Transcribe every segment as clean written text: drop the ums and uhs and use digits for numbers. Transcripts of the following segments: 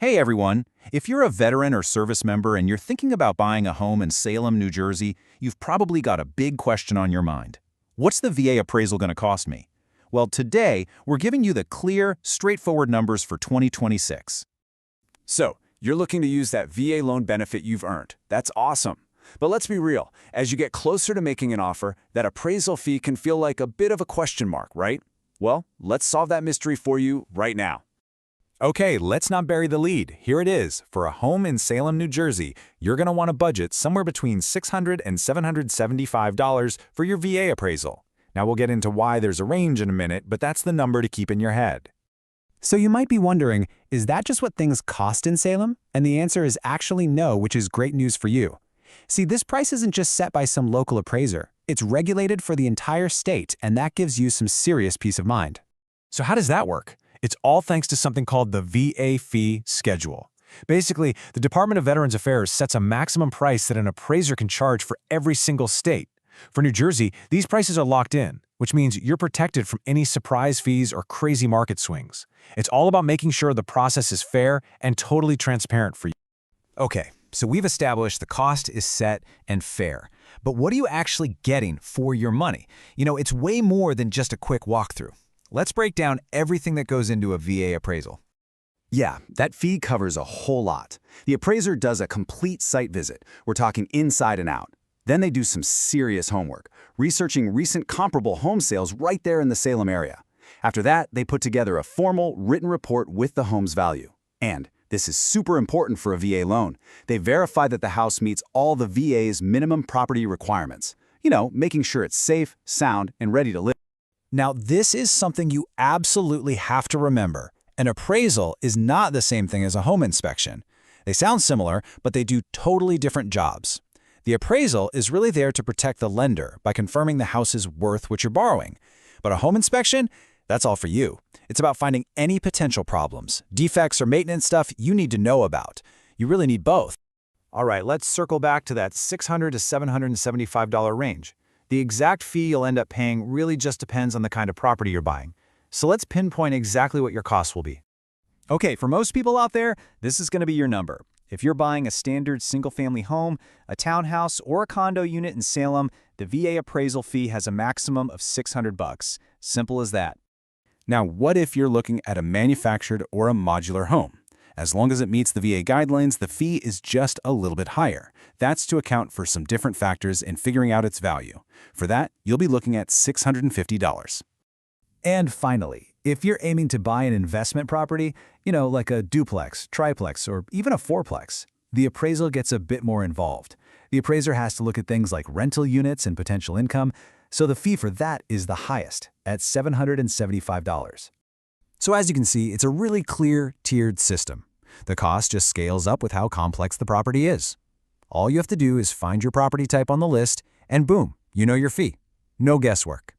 Hey everyone! If you're a veteran or service member and you're thinking about buying a home in Salem, New Jersey, you've probably got a big question on your mind. What's the VA appraisal going to cost me? Well, today, we're giving you the clear, straightforward numbers for 2026. So, you're looking to use that VA loan benefit you've earned. That's awesome. But let's be real. As you get closer to making an offer, that appraisal fee can feel like a bit of a question mark, right? Well, let's solve that mystery for you right now. Okay, let's not bury the lead. Here it is. For a home in Salem, New Jersey, you're going to want to budget somewhere between $600 and $775 for your VA appraisal. Now we'll get into why there's a range in a minute, but that's the number to keep in your head. So you might be wondering, is that just what things cost in Salem? And the answer is actually no, which is great news for you. See, this price isn't just set by some local appraiser. It's regulated for the entire state, and that gives you some serious peace of mind. So how does that work? It's all thanks to something called the VA fee schedule. Basically, the Department of Veterans Affairs sets a maximum price that an appraiser can charge for every single state. For New Jersey, these prices are locked in, which means you're protected from any surprise fees or crazy market swings. It's all about making sure the process is fair and totally transparent for you. Okay, so we've established the cost is set and fair. But what are you actually getting for your money? It's way more than just a quick walkthrough. Let's break down everything that goes into a VA appraisal. Yeah, that fee covers a whole lot. The appraiser does a complete site visit. We're talking inside and out. Then they do some serious homework, researching recent comparable home sales right there in the Salem area. After that, they put together a formal written report with the home's value. And this is super important for a VA loan. They verify that the house meets all the VA's minimum property requirements. Making sure it's safe, sound, and ready to live. Now, this is something you absolutely have to remember. An appraisal is not the same thing as a home inspection. They sound similar, but they do totally different jobs. The appraisal is really there to protect the lender by confirming the house is worth what you're borrowing. But a home inspection, that's all for you. It's about finding any potential problems, defects, or maintenance stuff you need to know about. You really need both. All right, let's circle back to that $600 to $775 range. The exact fee you'll end up paying really just depends on the kind of property you're buying. So let's pinpoint exactly what your costs will be. Okay, for most people out there, this is going to be your number. If you're buying a standard single-family home, a townhouse, or a condo unit in Salem, the VA appraisal fee has a maximum of $600. Simple as that. Now, what if you're looking at a manufactured or a modular home? As long as it meets the VA guidelines, the fee is just a little bit higher. That's to account for some different factors in figuring out its value. For that, you'll be looking at $650. And finally, if you're aiming to buy an investment property, like a duplex, triplex, or even a fourplex, the appraisal gets a bit more involved. The appraiser has to look at things like rental units and potential income, so the fee for that is the highest, at $775. So as you can see, it's a really clear, tiered system. The cost just scales up with how complex the property is. All you have to do is find your property type on the list, and boom, you know your fee. No guesswork.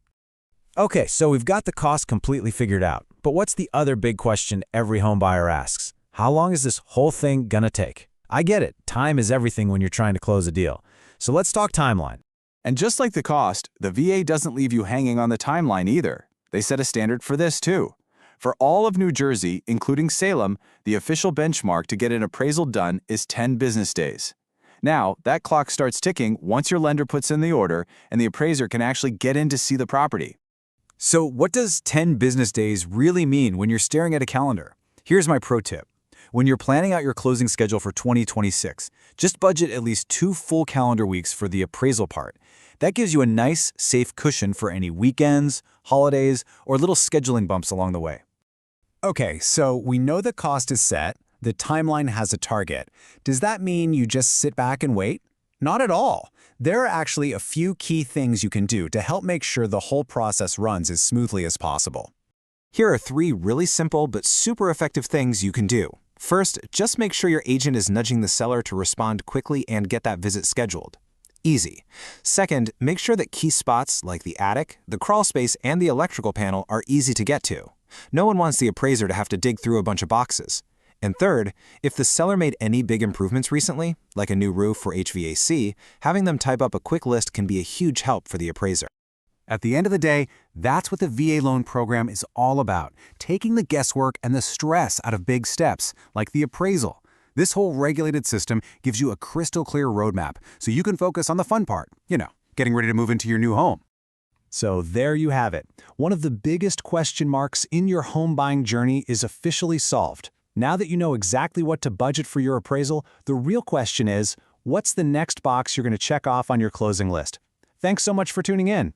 Okay, so we've got the cost completely figured out. But what's the other big question every home buyer asks? How long is this whole thing gonna take? I get it, time is everything when you're trying to close a deal. So let's talk timeline. And just like the cost, the VA doesn't leave you hanging on the timeline either. They set a standard for this too. For all of New Jersey, including Salem, the official benchmark to get an appraisal done is 10 business days. Now, that clock starts ticking once your lender puts in the order and the appraiser can actually get in to see the property. So what does 10 business days really mean when you're staring at a calendar? Here's my pro tip. When you're planning out your closing schedule for 2026, just budget at least 2 full calendar weeks for the appraisal part. That gives you a nice, safe cushion for any weekends, holidays, or little scheduling bumps along the way. Okay, so we know the cost is set, the timeline has a target. Does that mean you just sit back and wait? Not at all. There are actually a few key things you can do to help make sure the whole process runs as smoothly as possible. Here are 3 really simple but super effective things you can do. First, just make sure your agent is nudging the seller to respond quickly and get that visit scheduled. Easy. Second, make sure that key spots like the attic, the crawl space, and the electrical panel are easy to get to. No one wants the appraiser to have to dig through a bunch of boxes. And third, if the seller made any big improvements recently, like a new roof or HVAC, having them type up a quick list can be a huge help for the appraiser. At the end of the day, that's what the VA loan program is all about, taking the guesswork and the stress out of big steps, like the appraisal. This whole regulated system gives you a crystal clear roadmap, so you can focus on the fun part, getting ready to move into your new home. So there you have it. One of the biggest question marks in your home buying journey is officially solved. Now that you know exactly what to budget for your appraisal, the real question is, what's the next box you're going to check off on your closing list? Thanks so much for tuning in.